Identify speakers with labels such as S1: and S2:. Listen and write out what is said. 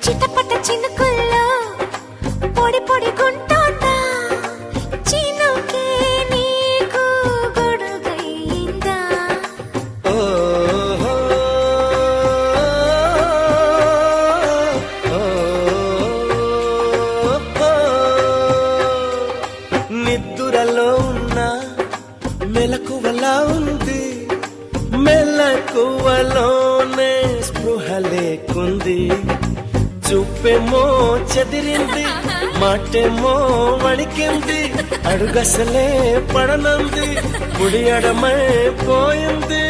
S1: చిటపట చినుకుల్లో పొడి పొడి గుంటోందా చినుకే నీకు గొడుగైందా
S2: నిద్దురలో ఉన్న మెలకువలా ఉంది మెలకువలోనే స్పృహ లేకుంది చూపేమో చెదిరింది మాటేమో వణికింది అడుగసలే పడనంది కుడి అడమై పోయింది